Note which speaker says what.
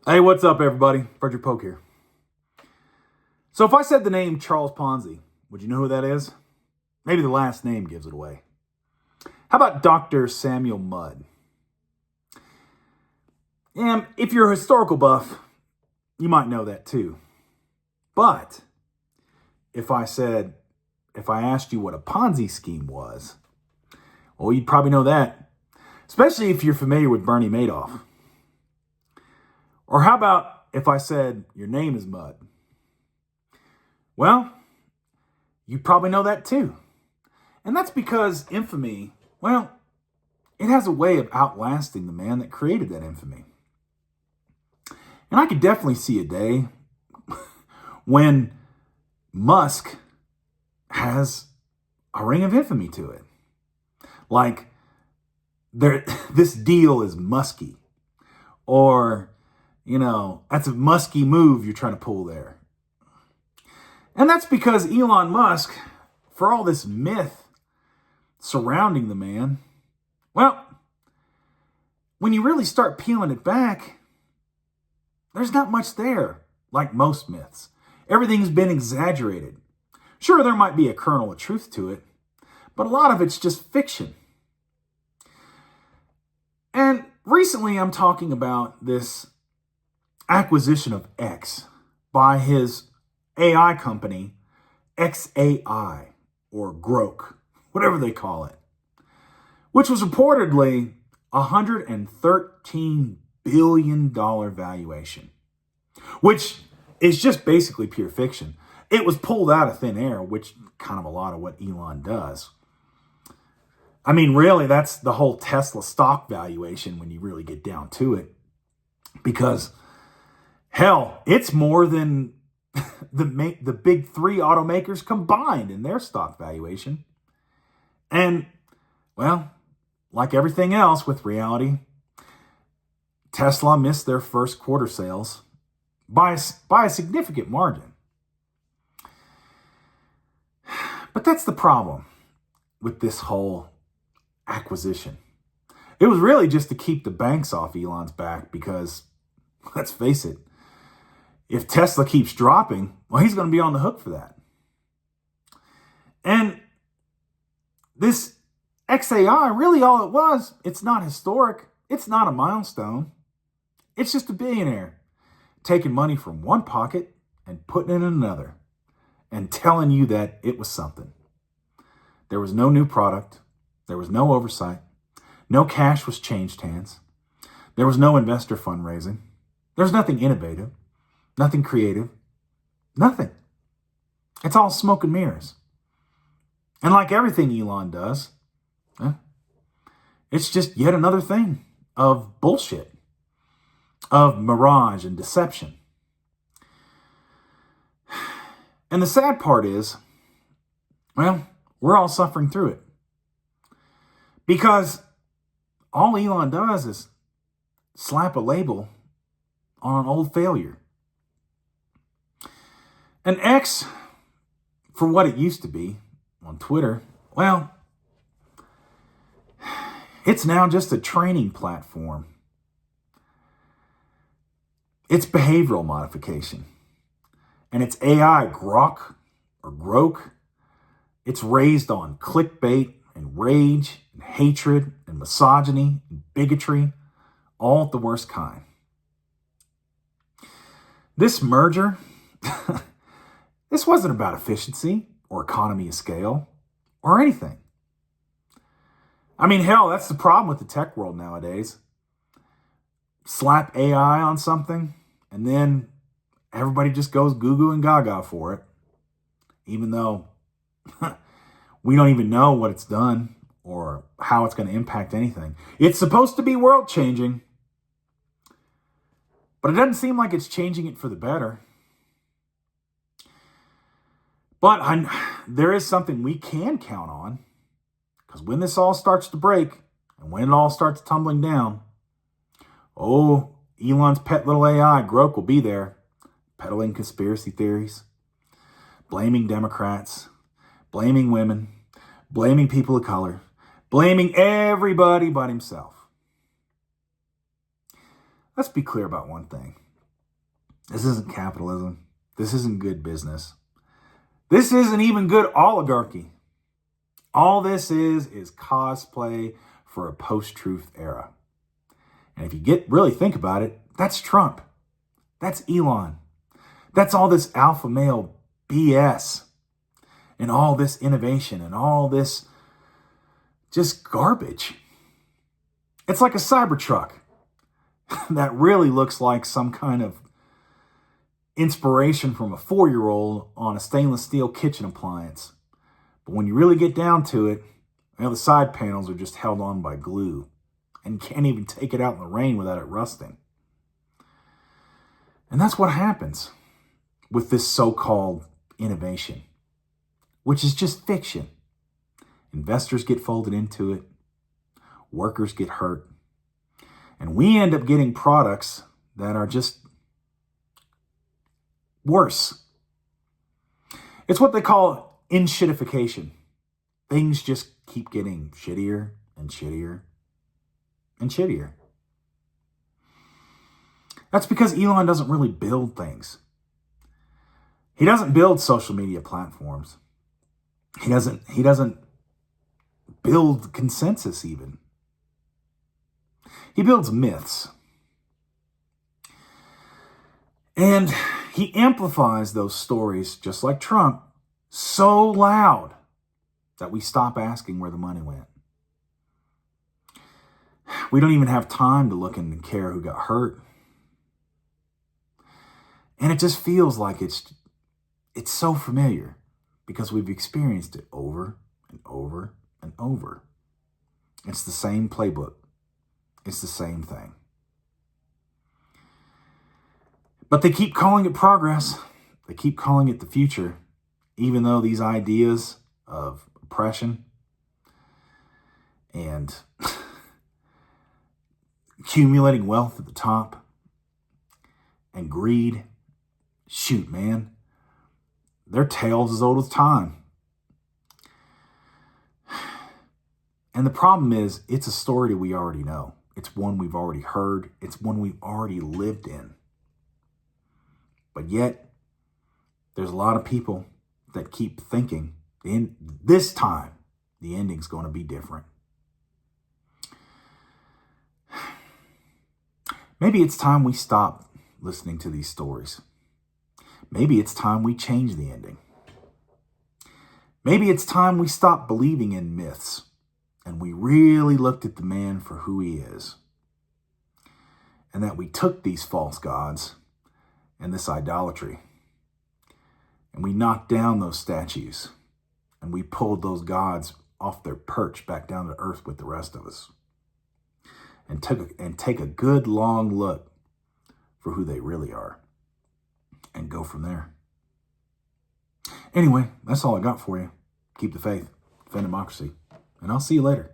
Speaker 1: Hey, what's up, everybody? Frederick Polk here. So if I said the name Charles Ponzi, would you know who that is? Maybe the last name gives it away. How about Dr. Samuel Mudd? And if you're a historical buff, you might know that too. But if I asked you what a Ponzi scheme was, well, you'd probably know that, especially if you're familiar with Bernie Madoff. Or how about if I said your name is Mudd? Well, you probably know that too. And that's because infamy, well, it has a way of outlasting the man that created that infamy. And I could definitely see a day when Musk has a ring of infamy to it. Like, this deal is musky. Or, that's a musky move you're trying to pull there. And that's because Elon Musk, for all this myth surrounding the man, well, when you really start peeling it back, there's not much there, like most myths. Everything's been exaggerated. Sure, there might be a kernel of truth to it, but a lot of it's just fiction. And recently I'm talking about this acquisition of X by his AI company, xAI, or Grok, whatever they call it, which was reportedly $113 billion valuation, which is just basically pure fiction. It was pulled out of thin air, which kind of a lot of what Elon does. I mean, really, that's the whole Tesla stock valuation when you really get down to it. Because, hell, it's more than the big three automakers combined in their stock valuation. And, well, like everything else with reality, Tesla missed their first quarter sales by a significant margin. But that's the problem with this whole acquisition. It was really just to keep the banks off Elon's back because, let's face it, if Tesla keeps dropping, well, he's going to be on the hook for that. And this xAI, really all it was, it's not historic. It's not a milestone. It's just a billionaire taking money from one pocket and putting it in another and telling you that it was something. There was no new product. There was no oversight. No cash was changed hands. There was no investor fundraising. There's nothing innovative, nothing creative, nothing. It's all smoke and mirrors. And like everything Elon does, it's just yet another thing of bullshit, of mirage and deception. And the sad part is, well, we're all suffering through it. Because all Elon does is slap a label on an old failure. And X, for what it used to be on Twitter, well, it's now just a training platform. It's behavioral modification. And it's AI Grok or Grok. It's raised on clickbait and rage and hatred and misogyny and bigotry, all of the worst kind. This merger, this wasn't about efficiency or economy of scale or anything. I mean, hell, that's the problem with the tech world nowadays. Slap AI on something, and then everybody just goes goo goo and gaga for it, even though we don't even know what it's done or how it's going to impact anything. It's supposed to be world changing, but it doesn't seem like it's changing it for the better. But there is something we can count on, because when this all starts to break and when it all starts tumbling down, oh, Elon's pet little AI, Grok, will be there, peddling conspiracy theories, blaming Democrats, blaming women, blaming people of color, blaming everybody but himself. Let's be clear about one thing. This isn't capitalism. This isn't good business. This isn't even good oligarchy. All this is cosplay for a post-truth era. And if you really think about it, that's Trump. That's Elon. That's all this alpha male BS and all this innovation and all this just garbage. It's like a Cybertruck that really looks like some kind of inspiration from a 4-year-old on a stainless steel kitchen appliance. But when you really get down to it, the side panels are just held on by glue and can't even take it out in the rain without it rusting. And that's what happens with this so-called innovation, which is just fiction. Investors get folded into it. Workers get hurt. And we end up getting products that are just worse. It's what they call in-shittification. Things just keep getting shittier and shittier and shittier. That's because Elon doesn't really build things. He doesn't build social media platforms. He doesn't build consensus even. He builds myths. And he amplifies those stories, just like Trump, so loud that we stop asking where the money went. We don't even have time to look and care who got hurt. And it just feels like it's so familiar because we've experienced it over and over and over. It's the same playbook. It's the same thing. But they keep calling it progress. They keep calling it the future, even though these ideas of oppression and accumulating wealth at the top and greed, shoot, man, they're tales as old as time. And the problem is, it's a story that we already know. It's one we've already heard. It's one we've already lived in. But yet, there's a lot of people that keep thinking, this time, the ending's going to be different. Maybe it's time we stop listening to these stories. Maybe it's time we change the ending. Maybe it's time we stop believing in myths and we really looked at the man for who he is. And that we took these false gods and this idolatry and we knocked down those statues and we pulled those gods off their perch back down to earth with the rest of us and take a good long look for who they really are and go from there. Anyway, that's all I got for you. Keep the faith, defend democracy, and I'll see you later.